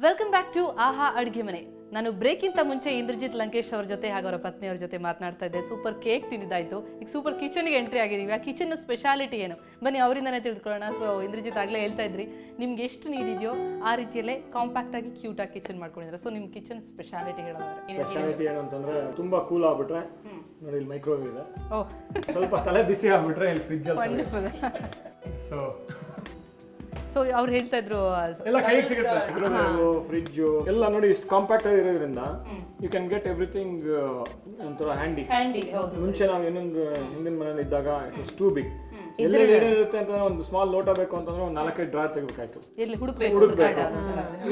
Welcome back to ಆಹಾ ಅಡುಗೆ ಮನೆ. ನಾನು ಬ್ರೇಕ್ಗಿಂತ ಮುಂಚೆ ಇಂದ್ರಜಿತ್ ಲಂಕೇಶ್ ಅವ್ರ ಜೊತೆ ಹಾಗೂ ಅವರ ಪತ್ನಿಯವ್ರ ಜೊತೆ ಮಾತನಾಡ್ತಾ ಇದ್ದೆ. ಸೂಪರ್ ಕೇಕ್ ತಿಂದಿದ್ದಾಯ್ತು. ಈಗ ಸೂಪರ್ ಕಿಚನ್ಗೆ ಎಂಟ್ರಿ ಆಗಿದ್ದೀವಿ. ಆ ಕಿಚನ್ನ ಸ್ಪೆಷಾಲಿಟಿ ಏನು ಬನ್ನಿ ಅವರಿಂದನೇ ತಿಳ್ಕೊಳ್ಳೋಣ. ಸೊ ಇಂದ್ರಜಿತ್ ಆಗಲೇ ಹೇಳ್ತಾ ಇದ್ರಿ ನಿಮ್ಗೆ ಎಷ್ಟು ನೀಡಿದೆಯೋ ಆ ರೀತಿಯಲ್ಲೇ ಕಾಂಪ್ಯಾಕ್ಟ್ ಆಗಿ ಕ್ಯೂಟ್ ಆಗಿ ಕಿಚನ್ ಮಾಡ್ಕೊಂಡಿದ್ದಾರೆ. ಸೊ ನಿಮ್ಮ ಕಿಚನ್ ಸ್ಪೆಷಾಲಿಟಿ ಸ್ಪೆಷಾಲಿಟಿ ಏನು ಅಂತಂದ್ರೆ ತುಂಬಾ ಕೂಲ್ ಆಗ್ಬಿಟ್ರೆ ನೋಡಿ ಇಲ್ಲಿ ಮೈಕ್ರೋವೇವ್ ಇದೆ. ಓಹ್, ಸ್ವಲ್ಪ ತಲೆ ಬಿಸಿ ಆಗ್ಬಿಟ್ರೆ ಇಲ್ಲಿ ಫ್ರಿಡ್ಜ್ ಅಲ್ಲಿ ವಂಡರ್ಫುಲ್. ಸೊ ಅವ್ರು ಹೇಳ್ತಾ ಇದ್ರು ಎಲ್ಲ ಕೈಗೆ ಸಿಗುತ್ತೆ. ಮೈಕ್ರೋವೇವ್, ಫ್ರಿಡ್ಜ್ ಎಲ್ಲ ನೋಡಿ ಇಷ್ಟು ಕಾಂಪ್ಯಾಕ್ಟ್ ಆಗಿರೋದ್ರಿಂದ ಯು ಕ್ಯಾನ್ ಗೆಟ್ ಎವ್ರಿಥಿಂಗ್ ಒಂಥರ ಹ್ಯಾಂಡಿ. ಮುಂಚೆ ನಾವು ಇನ್ನೊಂದು ಹಿಂದಿನ ಮನೇಲಿ ಇದ್ದಾಗ ಇಟ್ ವಾಸ್ ಟೂ ಬಿಗ್. ಎಲ್ಲ ಏನಿರುತ್ತೆ ಅಂತ ಒಂದು ಸ್ಮಾಲ್ ಲೋಟ ಬೇಕು ಅಂತಂದ್ರೆ ಒಂದು 4-5 ಡ್ರಾ ತೆಗಿಬೇಕಾಯ್ತು, ಹುಡುಕ್ಬೇಕು.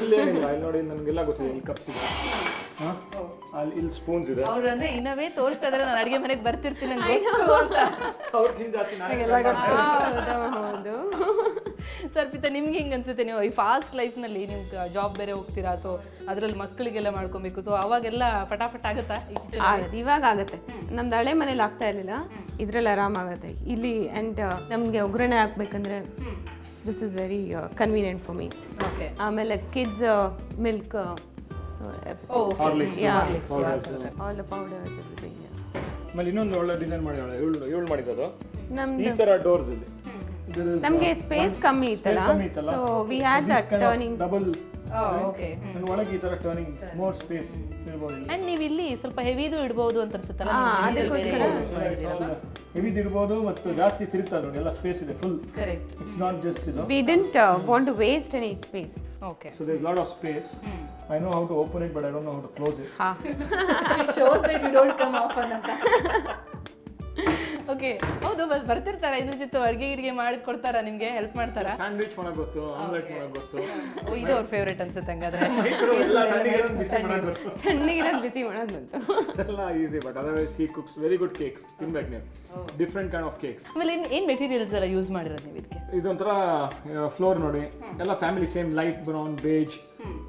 ಇಲ್ಲೇನಿಲ್ಲ, ಇಲ್ಲಿ ನೋಡಿ ನನಗೆಲ್ಲ ಗೊತ್ತಿದೆ. ಇಲ್ಲಿ ಕಪ್ಸ್ ಇದೆ, ಇಲ್ಲಿ ಸ್ಪೂನ್ಸ್ ಇದೆ. ಅವ್ರು ಅಂದ್ರೆ ಇನ್ನವೇ ತೋರಿಸ್ತಾ ಇದಾರೆ ನಾನು ಅಡಿಗೆ ಮನೆಗೆ ಬರ್ತಿರ್ತೀನಿ ಅವ್ರಕ್ಕಿಂತ ಜಾಸ್ತಿ ಸರ್ಪಿತಾ, ನಿಮ್ಗೆ ಹಿಂಗೆ ಅನ್ಸುತ್ತೆ? ನೀವು ಈ ಫಾಸ್ಟ್ ಲೈಫ್ನಲ್ಲಿ ನಿಮ್ಗೆ ಜಾಬ್ ಬೇರೆ ಹೋಗ್ತೀರಾ, ಸೊ ಅದರಲ್ಲಿ ಮಕ್ಕಳಿಗೆಲ್ಲ ಮಾಡ್ಕೊಬೇಕು. ಸೊ ಅವಾಗೆಲ್ಲ ಫಟಾಫಟ್ ಆಗುತ್ತಾ? ಇವಾಗ ಆಗುತ್ತೆ. ನಮ್ದು ಹಳೆ ಮನೇಲಿ ಆಗ್ತಾ ಇರಲಿಲ್ಲ, ಇದ್ರಲ್ಲಿ ಆರಾಮಾಗುತ್ತೆ. ಇಲ್ಲಿ ಆ್ಯಂಡ್ ನಮಗೆ ಒಗ್ಗರಣೆ ಹಾಕ್ಬೇಕಂದ್ರೆ this is very convenient for me. Okay. ಆಮೇಲೆ kids milk, so all the powders everything. ಆಮೇಲೆ ಇನ್ನೊಂದು ಒಳ್ಳೆ ಡಿಸೈನ್ ಮಾಡಿದಾಳೆ ಇವಳು ಮಾಡಿದ್ದು. ನಮ್ದು ಈ ತರ ಡೋರ್ಸ್ ಇಲ್ಲಿ ನಮಗೆ ಸ್ಪೇಸ್ ಕಮ್ಮಿ ಇತ್ತಲ್ಲ, so we had that turning double. Okay. ಒಳಗೆ ಈ ತರ ಟರ್ನಿಂಗ್ ಮೋರ್ ಸ್ಪೇಸ್ ಇರಬಹುದು. ಅಂಡ್ ನೀವು ಇಲ್ಲಿ ಸ್ವಲ್ಪ ಹೆವಿದು ಇಡಬಹುದು ಅಂತ ಅನ್ಸುತ್ತಲ್ಲ? ಅದಕ್ಕೋಸ್ಕರ ಹೆವಿ ಇಡಬಹುದು ಮತ್ತು ಜಾಸ್ತಿ ತಿರುಗ್ತಾ ನೋಡಿ, ಎಲ್ಲ ಸ್ಪೇಸ್ ಇದೆ full. Correct. It's not just ಇದು. We didn't want to waste any space. Okay. So there's a lot of space. I know how to open it but I don't know how to close it. shows that you don't come often ಅಂತ. Okay, ಹೌದು. ಬರ್ತಿರ್ತಾರ ಇಂದ್ರಜಿತ್ ಅಡುಗೆ ಮಾಡಿ ಕೊಡ್ತಾರಾ, ನಿಮ್ಗೆ help ಮಾಡ್ತಾರಾ? Sandwich ಮಾಡಕ್ ಗೊತ್ತು, omelette ಮಾಡಕ್ ಗೊತ್ತು. ಇದು ಅವ್ರ ಫೇವರೇಟ್ ಅನ್ಸುತ್ತೆ ಹಂಗಾದ್ರೆ. ತಣ್ಣಗಿರೋದು ಬಿಸಿ ಮಾಡೋದು ಬಂತು. ಎಲ್ಲ easy, but otherwise she cooks very good cakes. ತಿನ್ಬೇಕು ನೀವು, ಡಿಫ್ರೆಂಟ್ ಕೈಂಡ್ ಆಫ್ ಕೇಕ್ಸ್. ಆಮೇಲೆ ಏನ್ ಮೆಟೀರಿಯಲ್ಸ್ ಎಲ್ಲ ಯೂಸ್ ಮಾಡಿರೋದು ನೀವು ಇದಕ್ಕೆ? ಇದೊಂಥರ ಫ್ಲೋರ್ ನೋಡಿ, ಎಲ್ಲ family same light brown, beige,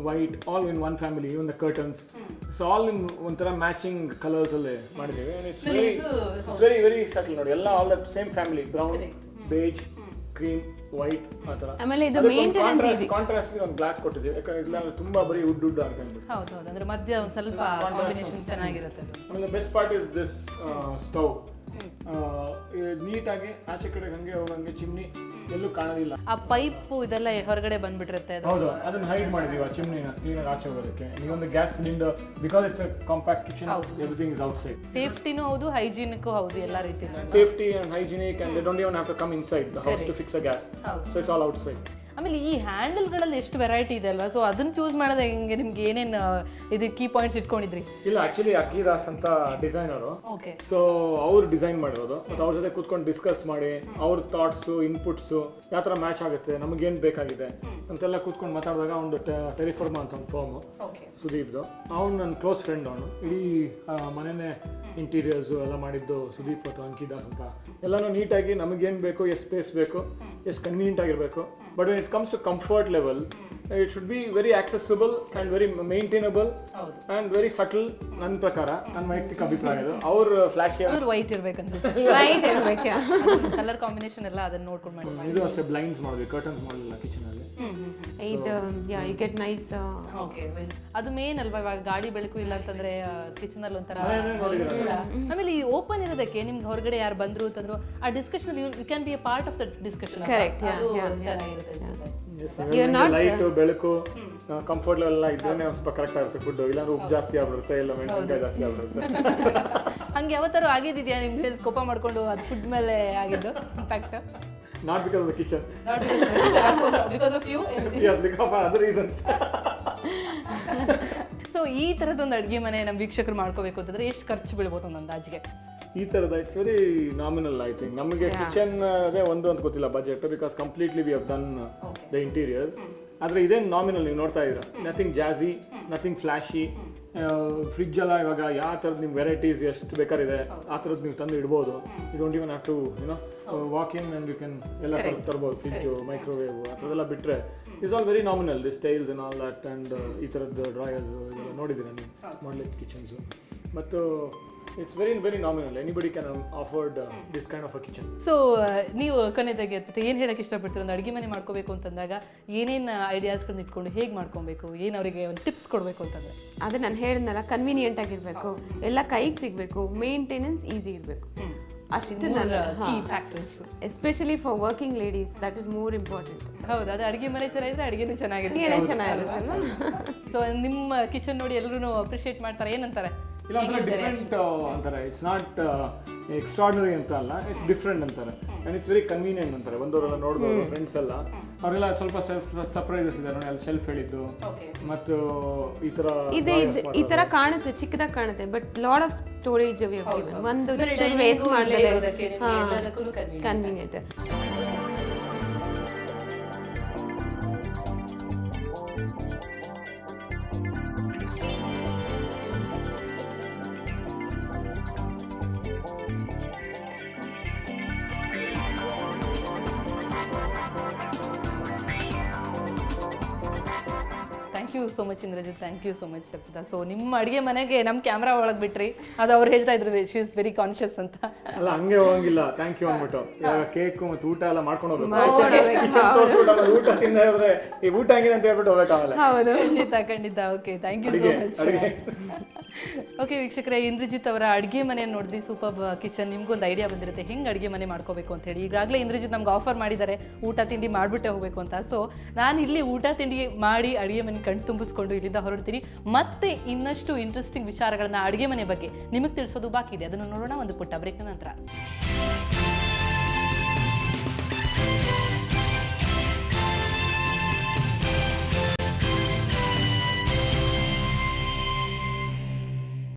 white, all in one family. Even the curtains, so all in ಒಂಥರ ಮ್ಯಾಚಿಂಗ್ ಕಲರ್ಸ್ ಅಲ್ಲೇ ಮಾಡಿದ್ದೇವೆ. ಇಟ್ಸ್ ವೆರಿ ವೆರಿ ಸಟಲ್ ನೋಡಿ, ಎಲ್ಲ all that same family, brown, beige, cream, white, ಆ ಥರ. ಆಮೇಲೆ ಇದು ಮೇಂಟೆನೆನ್ಸ್ ಈಸಿ. ಕಾಂಟ್ರಾಸ್ಟ್ ಗೆ ಒಂದು ಗ್ಲಾಸ್ ಕೊಟ್ಟಿದ್ದೀವಿ, ಯಾಕಂದ್ರೆ ಇಲ್ಲ ತುಂಬಾ ಬರೀ ಉಡ್ ಅಂತ ಅಂದ್ಬಿಟ್ಟು. ಹೌದು ಹೌದು, ಅಂದ್ರೆ ಮಧ್ಯ ಒಂದು ಸ್ವಲ್ಪ ಕಾಂಬಿನೇಷನ್ ಚೆನ್ನಾಗಿರುತ್ತೆ. ಆಮೇಲೆ best part is this stove. ನೀಟಾಗಿ ಆಚೆ ಕಡೆ ಹಂಗೆ ಹೋಗಂಗೆ ಚಿಮ್ನಿ ಎಲ್ಲೂ ಕಾಣೋದಿಲ್ಲ. ಆ ಪೈಪ್ ಇದೆಲ್ಲ ಹೊರಗಡೆ ಬಂದ್ಬಿಟ್ಟಿರುತ್ತೆ. ಹೌದು, ಅದನ್ನ ಹೈಡ್ ಮಾಡಿದೀವಿ ಆ ಚಿಮ್ನಿನ ಕ್ಲೀನ್ ಆಗಿ ಆಚೆ ಹೋಗೋದಕ್ಕೆ. ನೀವೊಂದು gas cylinder, because it's a compact kitchen, everything is outside. ಸೇಫ್ಟಿನೂ ಹೌದು, ಹೈಜೀನಿಕ್ಕು ಹೌದು, ಎಲ್ಲ ರೀತಿಯಲ್ಲಿ. Safety and hygienic, and they don't even have to come inside the house to fix a gas. So it's all outside. ಆಮೇಲೆ ಈ ಹ್ಯಾಂಡಲ್ಗಳಲ್ಲಿ ಎಷ್ಟು variety ಇದೆ ಅಲ್ವಾ? ಸೊ ಅದನ್ನ ಚೂಸ್ ಮಾಡೋದು ಹೆಂಗೆ? ನಿಮ್ಗೆ ಏನೇನು ಇದು ಕೀ ಪಾಯಿಂಟ್ಸ್ ಇಟ್ಕೊಂಡಿದ್ರಿ? ಇಲ್ಲ, ಆಕ್ಚುಲಿ ಅಕ್ಕಿದಾಸ್ ಅಂತ ಡಿಸೈನರು, ಓಕೆ. ಸೊ ಅವ್ರು ಡಿಸೈನ್ ಮಾಡಿರೋದು. ಮತ್ತು ಅವ್ರ ಜೊತೆ ಕೂತ್ಕೊಂಡು ಡಿಸ್ಕಸ್ ಮಾಡಿ ಅವ್ರ ಥಾಟ್ಸು, ಇನ್ಪುಟ್ಸು ಯಾವ ಥರ ಮ್ಯಾಚ್ ಆಗುತ್ತೆ, ನಮಗೇನು ಬೇಕಾಗಿದೆ ಅಂತೆಲ್ಲ ಕೂತ್ಕೊಂಡು ಮಾತಾಡಿದಾಗ ಒಂದು ಟೆಲಿಫಾರ್ಮಾ ಅಂತ ಒಂದು ಫಾರ್ಮು, ಸುದೀಪ್ದು. ಅವ್ನು ನನ್ನ ಕ್ಲೋಸ್ ಫ್ರೆಂಡ್. ಅವನು ಇಡೀ ಮನೆಯೇ ಇಂಟೀರಿಯರ್ಸು ಎಲ್ಲ ಮಾಡಿದ್ದು ಸುದೀಪ್ ಮತ್ತು ಅಂಕಿದಾಸ್ ಅಂತ. ಎಲ್ಲನೂ ನೀಟಾಗಿ ನಮಗೇನು ಬೇಕು, ಎಷ್ಟು ಸ್ಪೇಸ್ ಬೇಕು, ಎಷ್ಟು ಕನ್ವೀನಿಯಂಟ್ ಆಗಿರಬೇಕು. But when it comes to comfort level, it should be very accessible and very maintainable and very subtle. ನನ್ನ ಪ್ರಕಾರ, ನನ್ನ ವೈಯಕ್ತಿಕ ಅಭಿಪ್ರಾಯ ಇದು. ಅವ್ರು ಫ್ಲಾಶಿ ವೈಟ್ ಇರ್ಬೇಕಂತ, ವೈಟ್ ಇರಬೇಕು, ಕಲರ್ ಕಾಂಬಿನೇಷನ್ ಎಲ್ಲ ಅದನ್ನ ನೋಡ್ಕೊಂಡು ಮಾಡಿ. ಇದು ಅಷ್ಟೇ ಬ್ಲೈಂಡ್ಸ್ ಮಾಡಿದ್ವಿ, ಕರ್ಟನ್ಸ್ ಮಾಡಲಿಲ್ಲ ಕಿಚನಲ್ಲಿ. ಇದು ಯು ಗೆಟ್ ನೈಸ್. ಓಕೆ, ಅದು ಮೇನ್ ಅಲ್ವಾ? ಇವಾಗ ಗಾಡಿ ಬೆಳಕು ಇಲ್ಲ ಅಂತಂದ್ರೆ ಕಿಚನ್ ಅಲ್ಲಿ ಒಂಥರ. ಆಮೇಲೆ ಈ ಓಪನ್ ಇರೋದಕ್ಕೆ ನಿಮ್ಗೆ ಹೊರಗಡೆ ಯಾರು ಬಂದ್ರು ಅಂತಂದ್ರು ಆ discussion you can be a part of the discussion. Correct. Light, ಬೆಳಕು, ಕಂಫರ್ಟ್ ಲೆವೆಲ್ ಎಲ್ಲ ಇದ್ರೆ ಸ್ವಲ್ಪ ಕರೆಕ್ಟ್ ಆಗುತ್ತೆ ಫುಡ್. ಇಲ್ಲಾಂದ್ರೆ ಉಪ್ಪು ಜಾಸ್ತಿ ಆಗ್ಬಿಡುತ್ತೆ, ಇಲ್ಲ ಮೆಣಸಿನಕಾಯಿ ಜಾಸ್ತಿ ಆಗ್ಬಿಡುತ್ತೆ. ಹಂಗೆ ಯಾವತ್ತಾರು ಆಗಿದ್ಯಾ ನಿಮ್ಗೆ ಕೋಪ ಮಾಡ್ಕೊಂಡು ಅದು ಫುಡ್ ಮೇಲೆ ಆಗಿದ್ದು impact? Not because of the kitchen. Not because of you. Yes, because of other reasons. So ಈ ಥರದೊಂದು ಅಡುಗೆ ಮನೆ ನಮ್ಮ ವೀಕ್ಷಕರು ಮಾಡ್ಕೋಬೇಕು ಅಂತಂದ್ರೆ ಎಷ್ಟು ಖರ್ಚು ಬೀಳ್ಬೋದು ಒಂದು ಅಂದಾಜಿಗೆ? ಈ ಥರದ it's very nominal. I think ನಮಗೆ ಕಿಚನ್ ಅದೇ ಒಂದು ಅಂತ ಗೊತ್ತಿಲ್ಲ budget, because completely we have done the interiors. ಆದರೆ ಇದೇನು ನಾಮಿನಲ್, ನೀವು ನೋಡ್ತಾ ಇದ್ದೀರಾ. Nothing jazzy, nothing flashy. Fridge ಎಲ್ಲ ಇವಾಗ ಯಾವ ಥರದ್ದು ನಿಮ್ಮ ವೆರೈಟೀಸ್ ಎಷ್ಟು ಬೇಕಾರಿದೆ ಆ ಥರದ್ದು ನೀವು ತಂದು ಇಡ್ಬೋದು. You don't even have to walk in and you can ಎಲ್ಲ ತರ್ಬೋದು. ಫ್ರಿಡ್ಜು, ಮೈಕ್ರೋವೇವ್ ಆ ಥರದ್ದೆಲ್ಲ ಬಿಟ್ಟರೆ is all very nominal, the styles and all that. And ಈ ಥರದ್ದು ಡ್ರಾಯರ್ಸು ಇದೆಲ್ಲ ನೋಡಿದ್ದೀರಾ ನೀವು ಮಾಡಲಿಕ್ಕೆ ಕಿಚನ್ಸು. ಮತ್ತು It's very, very nominal. Anybody can afford this kind of a kitchen. So ನೀವು ಕೊನೆದಾಗಿ ಅರ್ಪಿತ ಏನು ಹೇಳಕ್ಕೆ ಇಷ್ಟಪಡ್ತೀರ? ಒಂದು ಅಡುಗೆ ಮನೆ ಮಾಡ್ಕೋಬೇಕು ಅಂತಂದಾಗ ಏನೇನು ಐಡಿಯಾಸ್ಗಳನ್ನ ಇಟ್ಕೊಂಡು ಹೇಗೆ ಮಾಡ್ಕೊಬೇಕು, ಏನು ಅವರಿಗೆ ಒಂದು ಟಿಪ್ಸ್ ಕೊಡಬೇಕು ಅಂತಂದರೆ? ಅದೇ ನಾನು ಹೇಳಿದ್ನಲ್ಲ, ಕನ್ವೀನಿಯೆಂಟ್ ಆಗಿರಬೇಕು, ಎಲ್ಲ ಕೈಗೆ ಸಿಗಬೇಕು, ಮೇಂಟೆನೆನ್ಸ್ ಈಸಿ ಇರಬೇಕು. ಅಷ್ಟು key factors, especially for working ladies, that is more important. ಹೌದು, ಅದು ಅಡುಗೆ ಮನೆ ಚೆನ್ನಾಗಿದ್ರೆ ಅಡುಗೆನೂ ಚೆನ್ನಾಗಿರುತ್ತೆ. ಏನೇ ಚೆನ್ನಾಗಿರುತ್ತಲ್ಲ. ಸೊ ನಿಮ್ಮ ಕಿಚನ್ ನೋಡಿ ಎಲ್ಲರೂ ಅಪ್ರಿಷಿಯೇಟ್ ಮಾಡ್ತಾರೆ, ಏನಂತಾರೆ? ಇಲ್ಲ ಅಂದ್ರೆ ಡಿಫ್ರೆಂಟ್ ಅಂತಾರೆ. ಇಟ್ಸ್ ನಾಟ್ ಎಕ್ಸ್ಟ್ರಾರ್ಡಿನರಿ ಅಂತ ಅಲ್ಲ, ಇಟ್ಸ್ ಡಿಫ್ರೆಂಟ್ ಅಂತಾರೆ. ಆ್ಯಂಡ್ ಇಟ್ಸ್ ವೆರಿ ಕನ್ವೀನಿಯೆಂಟ್ ಅಂತಾರೆ. ಬಂದವರೆಲ್ಲ ನೋಡ್ಬೋದು, ಫ್ರೆಂಡ್ಸ್ ಎಲ್ಲ ಅವರೆಲ್ಲ ಸ್ವಲ್ಪ ಸರ್ಪ್ರೈಸಸ್ ಇದೆ ನೋಡಿ, ಅಲ್ಲಿ ಶೆಲ್ಫ್ ಹೇಳಿದ್ದು ಮತ್ತು ಈ ತರ ಕಾಣುತ್ತೆ, ಚಿಕ್ಕದಾಗಿ ಕಾಣುತ್ತೆ, ಬಟ್ ಲಾಟ್ ಆಫ್ ಸ್ಟೋರೇಜ್ ಒಂದು ವೇಸ್ಟ್ ಮಾಡಲೇ convenient. Thank you so much Indrajit, thank you so much Arpita. So ನಿಮ್ಮ ಅಡುಗೆ ಮನೆಗೆ ನಮ್ಮ ಕ್ಯಾಮ್ರಾ ಒಳಗೆ ಬಿಟ್ರಿ, ಅದು ಅವ್ರು ಹೇಳ್ತಾ ಇದ್ರು ಶಿ ಇಸ್ ವೆರಿ ಕಾನ್ಷಿಯಸ್ ಅಂತ. ಅಲ್ಲ ಹಂಗೆ ಹೋಗಂಗಿಲ್ಲ, ಥ್ಯಾಂಕ್ ಯು ಅಂದ್ಬಿಟ್ಟು ಇವಾಗ ಕೇಕು ಮತ್ತು ಊಟ ಎಲ್ಲ ಮಾಡ್ಕೊಂಡು ಹೋಗ್ಬೇಕು. ಕಿಚನ್ ತೋರಿಸ್ಬಿಟ್ಟು ಊಟ ತಿಂದ ಹೋದ್ರೆ ಈ ಊಟ ಹೆಂಗಿದೆ ಅಂತ ಹೇಳ್ಬಿಟ್ಟು ಹೋಗ್ಬೇಕಾಗಲ್ಲ. ಹೌದು, ಖಂಡಿತ. Okay, thank you so much. Okay ವೀಕ್ಷಕರೇ, ಇಂದ್ರಜಿತ್ ಅವರ ಅಡುಗೆ ಮನೆಯನ್ನು ನೋಡಿದ್ರಿ. Super kitchen. ನಿಮ್ಗೊಂದು ಐಡಿಯಾ ಬಂದಿರುತ್ತೆ ಹೆಂಗೆ ಅಡುಗೆ ಮನೆ ಮಾಡ್ಕೋಬೇಕು ಅಂತ ಹೇಳಿ. ಈಗಾಗಲೇ ಇಂದ್ರಜಿತ್ ನಮ್ಗೆ ಆಫರ್ ಮಾಡಿದ್ದಾರೆ ಊಟ ತಿಂಡಿ ಮಾಡಿಬಿಟ್ಟೆ ಹೋಗಬೇಕು ಅಂತ. ಸೊ ನಾನು ಇಲ್ಲಿ ಊಟ ತಿಂಡಿ ಮಾಡಿ ಅಡುಗೆ ಮನೆ ಕಣ್ ತುಂಬಿಸ್ಕೊಂಡು ಇಲ್ಲಿಂದ ಹೊರಡ್ತೀನಿ. ಮತ್ತೆ ಇನ್ನಷ್ಟು ಇಂಟ್ರೆಸ್ಟಿಂಗ್ ವಿಚಾರಗಳನ್ನ ಅಡುಗೆ ಮನೆ ಬಗ್ಗೆ ನಿಮಗೆ ತಿಳಿಸೋದು ಬಾಕಿ ಇದೆ, ಅದನ್ನು ನೋಡೋಣ ಒಂದು ಪುಟ್ಟ ಬ್ರೇಕ್ನ ನಂತರ.